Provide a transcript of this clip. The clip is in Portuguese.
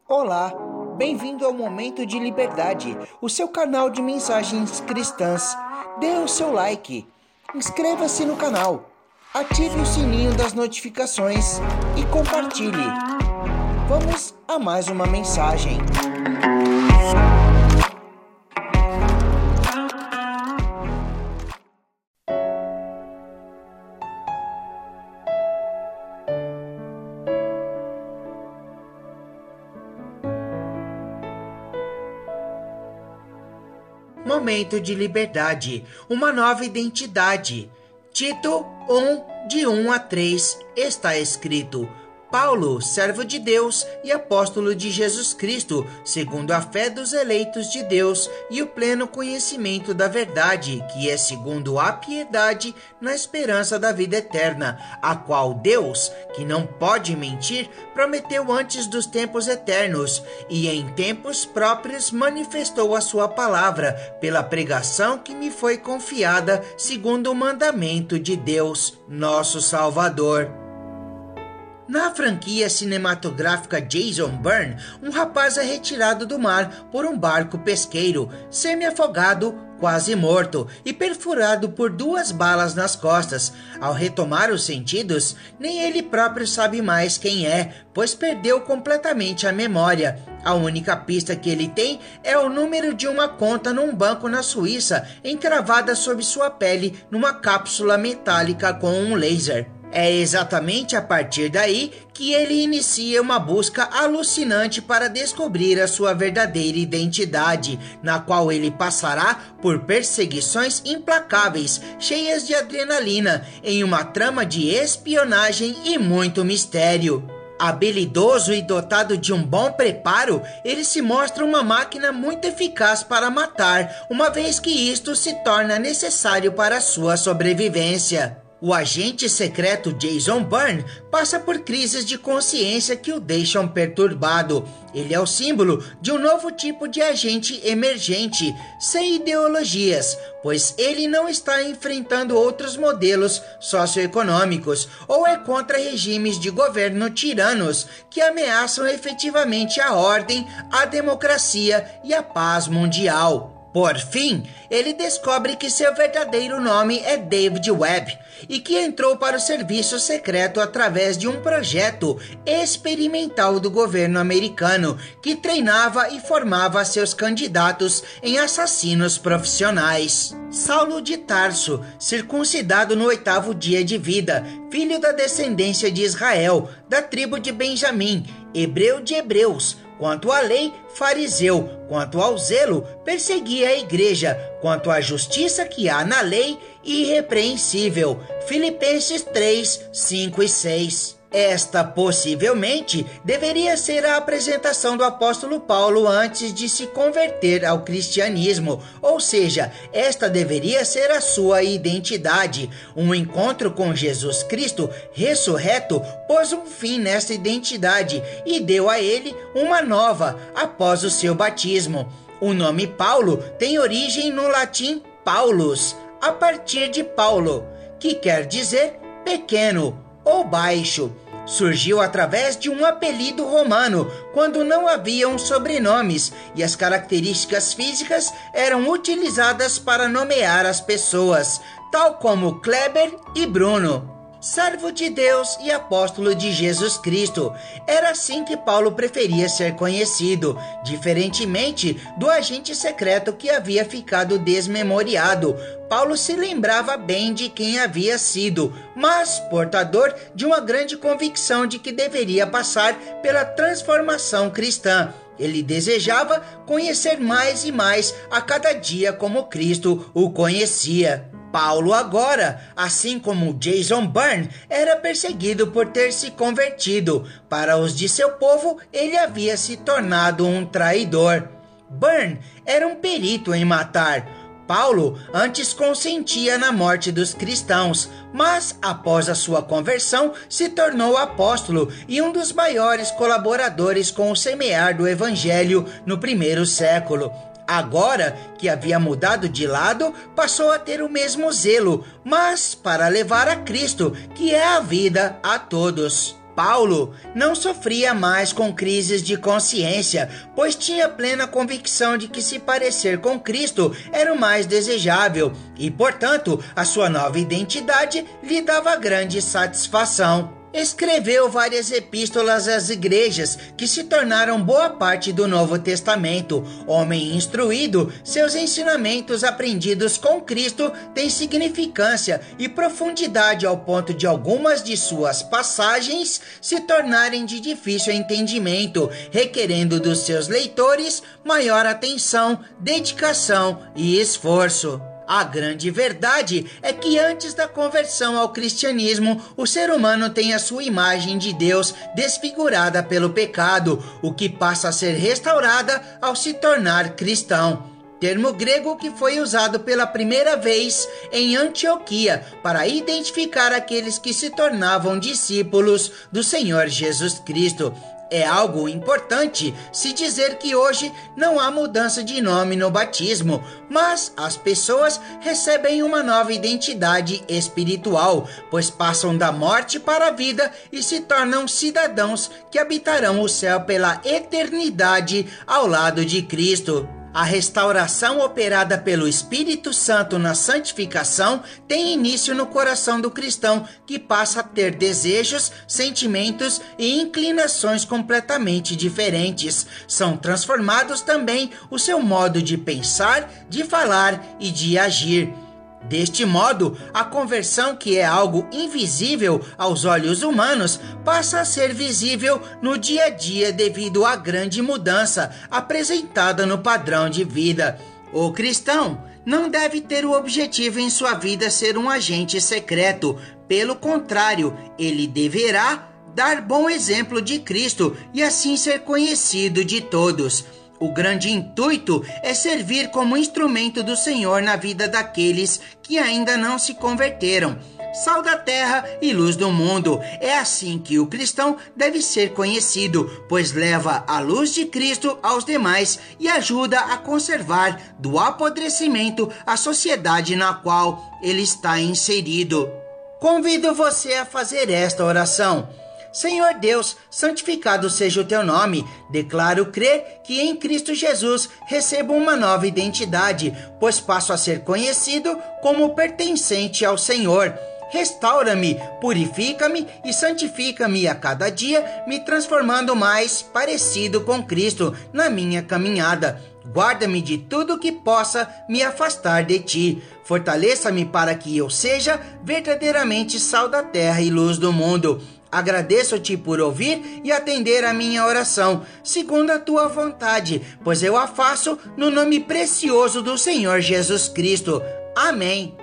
Olá, bem-vindo ao Momento de Liberdade, o seu canal de mensagens cristãs. Dê o seu like, inscreva-se no canal, ative o sininho das notificações e compartilhe. Vamos a mais uma mensagem. Momento de Liberdade, uma nova identidade. Tito 1, de 1 a 3, está escrito: Paulo, servo de Deus e apóstolo de Jesus Cristo, segundo a fé dos eleitos de Deus e o pleno conhecimento da verdade, que é segundo a piedade, na esperança da vida eterna, a qual Deus, que não pode mentir, prometeu antes dos tempos eternos, e em tempos próprios manifestou a sua palavra, pela pregação que me foi confiada, segundo o mandamento de Deus, nosso Salvador. Na franquia cinematográfica Jason Bourne, um rapaz é retirado do mar por um barco pesqueiro, semi-afogado, quase morto e perfurado por 2 balas nas costas. Ao retomar os sentidos, nem ele próprio sabe mais quem é, pois perdeu completamente a memória. A única pista que ele tem é o número de uma conta num banco na Suíça, encravada sob sua pele numa cápsula metálica com um laser. É exatamente a partir daí que ele inicia uma busca alucinante para descobrir a sua verdadeira identidade, na qual ele passará por perseguições implacáveis, cheias de adrenalina, em uma trama de espionagem e muito mistério. Habilidoso e dotado de um bom preparo, ele se mostra uma máquina muito eficaz para matar, uma vez que isto se torna necessário para sua sobrevivência. O agente secreto Jason Bourne passa por crises de consciência que o deixam perturbado. Ele é o símbolo de um novo tipo de agente emergente, sem ideologias, pois ele não está enfrentando outros modelos socioeconômicos ou é contra regimes de governo tiranos que ameaçam efetivamente a ordem, a democracia e a paz mundial. Por fim, ele descobre que seu verdadeiro nome é David Webb e que entrou para o serviço secreto através de um projeto experimental do governo americano que treinava e formava seus candidatos em assassinos profissionais. Saulo de Tarso, circuncidado no 8º dia de vida, filho da descendência de Israel, da tribo de Benjamim, hebreu de hebreus, quanto à lei, fariseu, quanto ao zelo, perseguia a igreja, quanto à justiça que há na lei, irrepreensível. Filipenses 3, 5 e 6. Esta, possivelmente, deveria ser a apresentação do apóstolo Paulo antes de se converter ao cristianismo, ou seja, esta deveria ser a sua identidade. Um encontro com Jesus Cristo ressurreto pôs um fim nessa identidade e deu a ele uma nova após o seu batismo. O nome Paulo tem origem no latim Paulus, a partir de Paulo, que quer dizer pequeno ou baixo. Surgiu através de um apelido romano, quando não haviam sobrenomes e as características físicas eram utilizadas para nomear as pessoas, tal como Kleber e Bruno. Servo de Deus e apóstolo de Jesus Cristo. Era assim que Paulo preferia ser conhecido, diferentemente do agente secreto que havia ficado desmemoriado. Paulo se lembrava bem de quem havia sido, mas portador de uma grande convicção de que deveria passar pela transformação cristã. Ele desejava conhecer mais e mais a cada dia como Cristo o conhecia. Paulo agora, assim como Jason Bourne, era perseguido por ter se convertido. Para os de seu povo, ele havia se tornado um traidor. Bourne era um perito em matar. Paulo antes consentia na morte dos cristãos, mas após a sua conversão se tornou apóstolo e um dos maiores colaboradores com o semear do evangelho no primeiro século. Agora que havia mudado de lado, passou a ter o mesmo zelo, mas para levar a Cristo, que é a vida, a todos. Paulo não sofria mais com crises de consciência, pois tinha plena convicção de que se parecer com Cristo era o mais desejável e, portanto, a sua nova identidade lhe dava grande satisfação. Escreveu várias epístolas às igrejas que se tornaram boa parte do Novo Testamento. Homem instruído, seus ensinamentos aprendidos com Cristo têm significância e profundidade ao ponto de algumas de suas passagens se tornarem de difícil entendimento, requerendo dos seus leitores maior atenção, dedicação e esforço. A grande verdade é que antes da conversão ao cristianismo, o ser humano tem a sua imagem de Deus desfigurada pelo pecado, o que passa a ser restaurada ao se tornar cristão. Termo grego que foi usado pela primeira vez em Antioquia para identificar aqueles que se tornavam discípulos do Senhor Jesus Cristo. É algo importante se dizer que hoje não há mudança de nome no batismo, mas as pessoas recebem uma nova identidade espiritual, pois passam da morte para a vida e se tornam cidadãos que habitarão o céu pela eternidade ao lado de Cristo. A restauração operada pelo Espírito Santo na santificação tem início no coração do cristão, que passa a ter desejos, sentimentos e inclinações completamente diferentes. São transformados também o seu modo de pensar, de falar e de agir. Deste modo, a conversão, que é algo invisível aos olhos humanos, passa a ser visível no dia a dia devido à grande mudança apresentada no padrão de vida. O cristão não deve ter o objetivo em sua vida ser um agente secreto. Pelo contrário, ele deverá dar bom exemplo de Cristo e assim ser conhecido de todos. O grande intuito é servir como instrumento do Senhor na vida daqueles que ainda não se converteram. Sal da terra e luz do mundo. É assim que o cristão deve ser conhecido, pois leva a luz de Cristo aos demais e ajuda a conservar do apodrecimento a sociedade na qual ele está inserido. Convido você a fazer esta oração. Senhor Deus, santificado seja o teu nome. Declaro crer que em Cristo Jesus recebo uma nova identidade, pois passo a ser conhecido como pertencente ao Senhor. Restaura-me, purifica-me e santifica-me a cada dia, me transformando mais parecido com Cristo na minha caminhada. Guarda-me de tudo que possa me afastar de ti. Fortaleça-me para que eu seja verdadeiramente sal da terra e luz do mundo. Agradeço-te por ouvir e atender a minha oração, segundo a tua vontade, pois eu a faço no nome precioso do Senhor Jesus Cristo. Amém.